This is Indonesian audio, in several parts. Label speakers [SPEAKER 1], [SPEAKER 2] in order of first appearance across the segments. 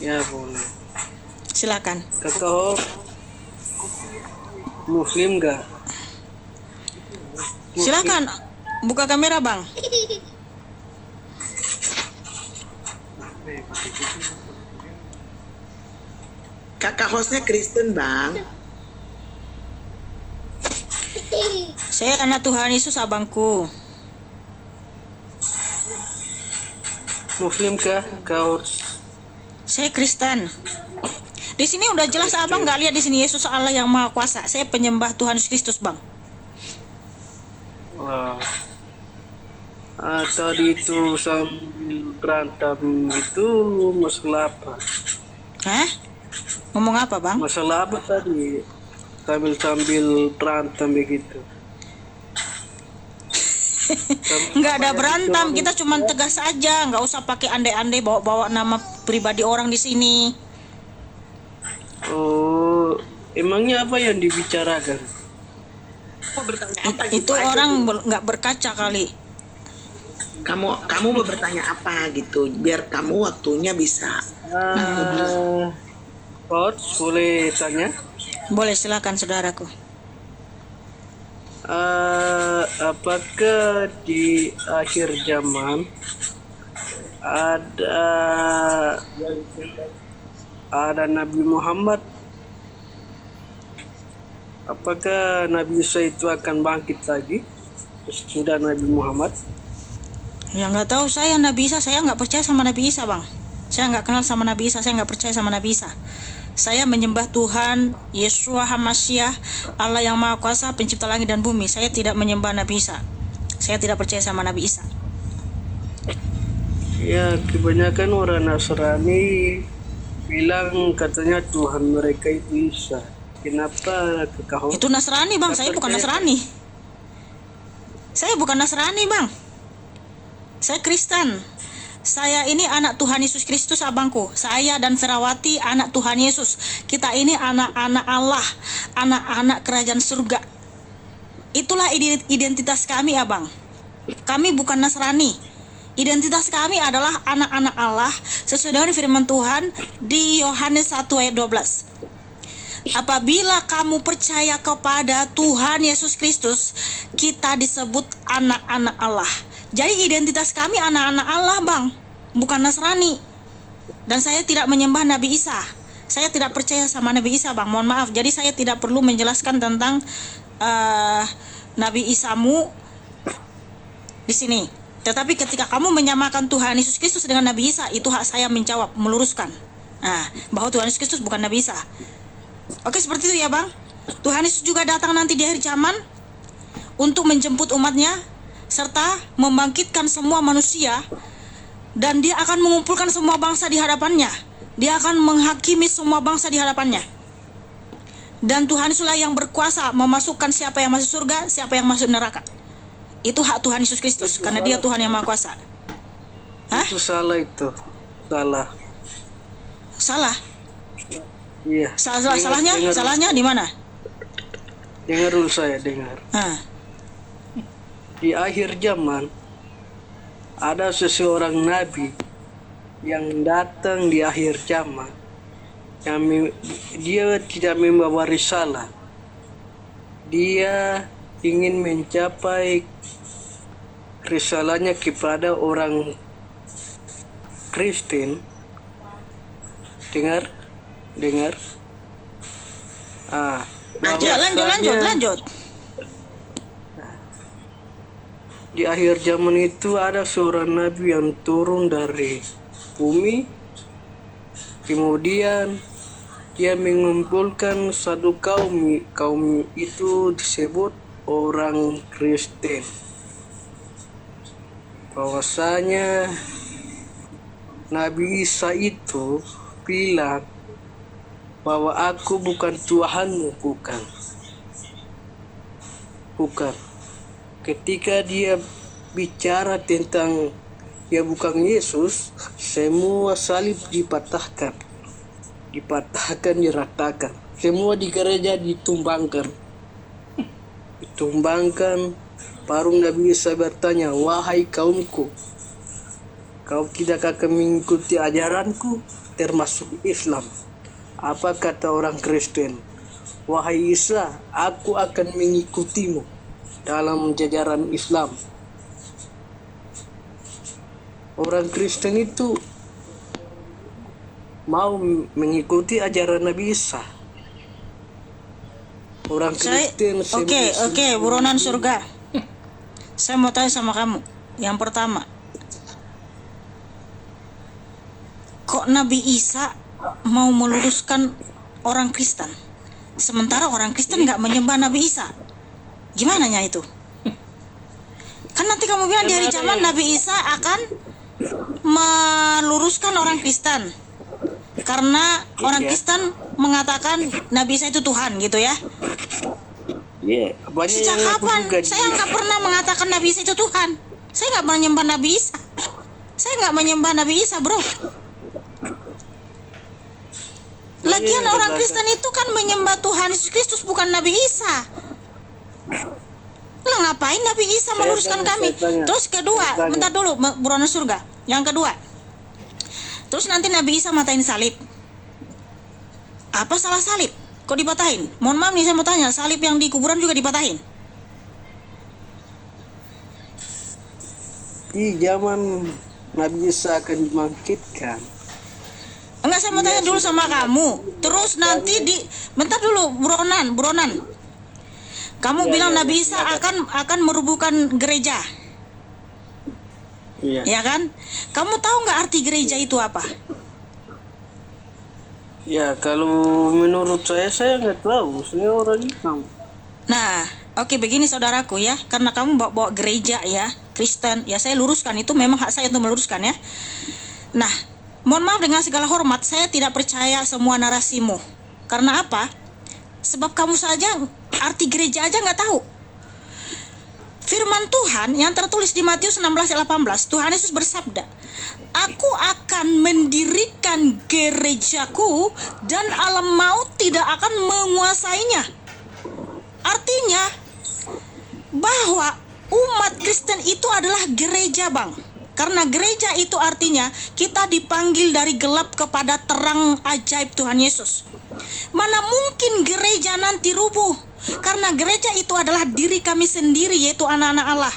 [SPEAKER 1] Ya boleh.
[SPEAKER 2] Silakan.
[SPEAKER 1] Kakak Muslim gak?
[SPEAKER 2] Silakan buka kamera, Bang.
[SPEAKER 3] Kakak hostnya Kristen, Bang.
[SPEAKER 2] Saya anak Tuhan Yesus, abangku.
[SPEAKER 1] Muslim kah? Kau
[SPEAKER 2] Saya Kristen. Di sini udah jelas, abang nggak lihat di sini Yesus Allah yang Maha Kuasa. Saya penyembah Tuhan Yesus Kristus, Bang.
[SPEAKER 1] tadi itu sambil berantem itu masalah apa?
[SPEAKER 2] Hah? Ngomong apa, Bang?
[SPEAKER 1] Masalah apa tadi? Sambil berantem begitu.
[SPEAKER 2] Nggak ada berantem, kita cuma tegas aja, nggak usah pakai andai-andai bawa-bawa nama pribadi orang di sini.
[SPEAKER 1] Oh, emangnya apa yang dibicarakan?
[SPEAKER 3] Mau bertanya apa gitu
[SPEAKER 2] Itu
[SPEAKER 3] aja,
[SPEAKER 2] orang
[SPEAKER 3] Bu?
[SPEAKER 2] nggak berkaca kali.
[SPEAKER 3] Kamu mau bertanya apa gitu, biar kamu waktunya bisa.
[SPEAKER 1] Coach, boleh tanya?
[SPEAKER 2] Boleh, silakan saudaraku.
[SPEAKER 1] Apakah di akhir zaman ada Nabi Muhammad? Apakah Nabi Isa itu akan bangkit lagi sesudah Nabi Muhammad?
[SPEAKER 2] Ya nggak tahu, saya Nabi Isa, saya nggak percaya sama Nabi Isa, Bang. Saya nggak kenal sama Nabi Isa, saya nggak percaya sama Nabi Isa. Saya menyembah Tuhan Yeshua HaMashiach, Allah yang Maha Kuasa, pencipta langit dan bumi. Saya tidak menyembah Nabi Isa. Saya tidak percaya sama Nabi Isa.
[SPEAKER 1] Ya, kebanyakan orang Nasrani bilang katanya Tuhan mereka itu Isa. Kenapa kau?
[SPEAKER 2] Itu Nasrani, Bang. Saya bukan Nasrani. Saya bukan Nasrani, Bang. Saya Kristen. Saya ini anak Tuhan Yesus Kristus, abangku. Saya dan Ferawati anak Tuhan Yesus. Kita ini anak-anak Allah, anak-anak kerajaan surga. Itulah identitas kami, abang. Kami bukan Nasrani. Identitas kami adalah anak-anak Allah sesuai dengan firman Tuhan di Yohanes 1 ayat 12. Apabila kamu percaya kepada Tuhan Yesus Kristus, kita disebut anak-anak Allah. Jadi identitas kami anak-anak Allah, Bang, bukan Nasrani. Dan saya tidak menyembah Nabi Isa. Saya tidak percaya sama Nabi Isa, Bang. Mohon maaf. Jadi saya tidak perlu menjelaskan tentang Nabi Isamu di sini. Tetapi ketika kamu menyamakan Tuhan Yesus Kristus dengan Nabi Isa, itu hak saya menjawab, meluruskan. Bahwa Tuhan Yesus Kristus bukan Nabi Isa. Oke, seperti itu ya, Bang. Tuhan Yesus juga datang nanti di akhir zaman untuk menjemput umatnya serta membangkitkan semua manusia, dan dia akan mengumpulkan semua bangsa di hadapannya. Dia akan menghakimi semua bangsa di hadapannya. Dan Tuhan Yesuslah yang berkuasa memasukkan siapa yang masuk surga, siapa yang masuk neraka. Itu hak Tuhan Yesus Kristus, karena dia Tuhan yang Maha Kuasa. Hah?
[SPEAKER 1] Itu salah itu. Salah.
[SPEAKER 2] Salah?
[SPEAKER 1] Iya.
[SPEAKER 2] Salahnya di mana?
[SPEAKER 1] Dengar dulu saya, dengar. Di akhir zaman ada seseorang nabi yang datang di akhir zaman. Dia tidak membawa risalah. Dia ingin mencapai risalahnya kepada orang Kristen. Dengar?
[SPEAKER 2] Lanjut.
[SPEAKER 1] Di akhir zaman itu ada seorang nabi yang turun dari bumi. Kemudian dia mengumpulkan satu kaum. Kaum itu disebut orang Kristen. Bahwasanya Nabi Isa itu bilang bahwa aku bukan Tuhanmu, bukan. Ketika dia bicara tentang dia bukan Yesus, semua salib dipatahkan, diratakan. Semua di gereja ditumbangkan. Baru Nabi Isa bertanya, wahai kaumku, kau tidak akan mengikuti ajaranku termasuk Islam. Apa kata orang Kristen? Wahai Isa, aku akan mengikutimu dalam jajaran Islam. Orang Kristen itu mau mengikuti ajaran Nabi Isa. Orang Kristen
[SPEAKER 2] Oke, buronan surga. Saya mau tanya sama kamu. Yang pertama, kok Nabi Isa mau meluruskan orang Kristen, sementara orang Kristen nggak menyembah Nabi Isa? Gimana nya itu? Kan nanti kamu bilang di hari zaman Nabi Isa akan meluruskan orang Kristen, karena orang Kristen mengatakan Nabi Isa itu Tuhan gitu ya.
[SPEAKER 1] Iya,
[SPEAKER 2] Sejak kapan? Saya nggak pernah mengatakan Nabi Isa itu Tuhan. Saya nggak menyembah Nabi Isa. Saya nggak menyembah Nabi Isa, bro. Lagian orang Kristen itu kan menyembah Tuhan Yesus Kristus, bukan Nabi Isa. Lah ngapain Nabi Isa meluruskan kami? Terus kedua, bentar dulu, buronan surga. Yang kedua, terus nanti Nabi Isa matain salib. Apa salah salib? Kok dipatahin? Mohon maaf nih, saya mau tanya, salib yang di kuburan juga dipatahin?
[SPEAKER 1] Di zaman Nabi Isa akan dibangkitkan.
[SPEAKER 2] Enggak, saya mau tanya dulu sama kamu. Terus nanti bentar dulu, buronan. Kamu bilang Nabi Isa akan merubuhkan gereja.
[SPEAKER 1] Iya.
[SPEAKER 2] Ya kan? Kamu tahu nggak arti gereja itu apa?
[SPEAKER 1] Ya, kalau menurut saya nggak tahu. Saya orang Islam.
[SPEAKER 2] Nah, oke, begini saudaraku ya, karena kamu bawa gereja ya, Kristen, ya saya luruskan, itu memang hak saya untuk meluruskan ya. Nah, mohon maaf dengan segala hormat, saya tidak percaya semua narasimu. Karena apa? Sebab kamu saja arti gereja aja nggak tahu. Firman Tuhan yang tertulis di Matius 16:18, Tuhan Yesus bersabda, Aku akan mendirikan gerejaku dan alam maut tidak akan menguasainya. Artinya bahwa umat Kristen itu adalah gereja, Bang. Karena gereja itu artinya kita dipanggil dari gelap kepada terang ajaib Tuhan Yesus. Mana mungkin gereja nanti rubuh? Karena gereja itu adalah diri kami sendiri, yaitu anak-anak Allah.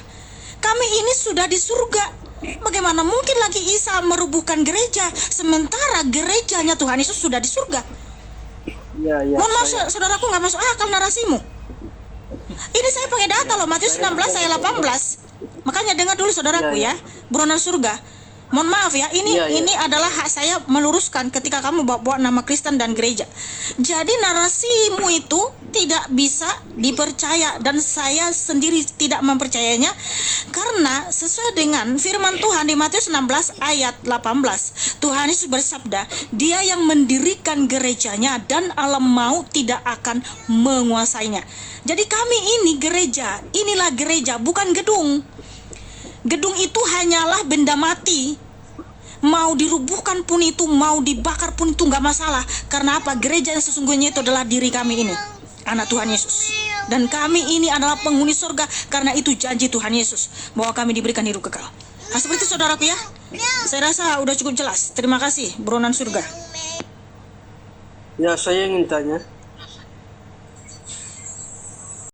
[SPEAKER 2] Kami ini sudah di surga. Bagaimana mungkin lagi Isa merubuhkan gereja, sementara gerejanya Tuhan Yesus sudah di surga?
[SPEAKER 1] Ya,
[SPEAKER 2] Mohon maaf, saudaraku, nggak masuk akal narasimu. Ini saya pakai data loh, Matius 16 ayat 18. Makanya dengar dulu saudaraku ya, buronan surga. Mohon maaf ya, ini adalah hak saya meluruskan ketika kamu bawa nama Kristen dan gereja. Jadi narasimu itu tidak bisa dipercaya dan saya sendiri tidak mempercayainya, karena sesuai dengan firman Tuhan di Matius 16 ayat 18, Tuhan Yesus bersabda, Dia yang mendirikan gerejanya dan alam maut tidak akan menguasainya. Jadi kami ini gereja, inilah gereja, bukan gedung. Gedung itu hanyalah benda mati. Mau dirubuhkan pun itu, mau dibakar pun itu nggak masalah. Karena apa? Gereja yang sesungguhnya itu adalah diri kami ini, anak Tuhan Yesus. Dan kami ini adalah penghuni surga, karena itu janji Tuhan Yesus bahwa kami diberikan hidup kekal. Nah, seperti itu saudaraku ya. Saya rasa udah cukup jelas. Terima kasih, buronan surga.
[SPEAKER 1] Ya, saya ingin tanya.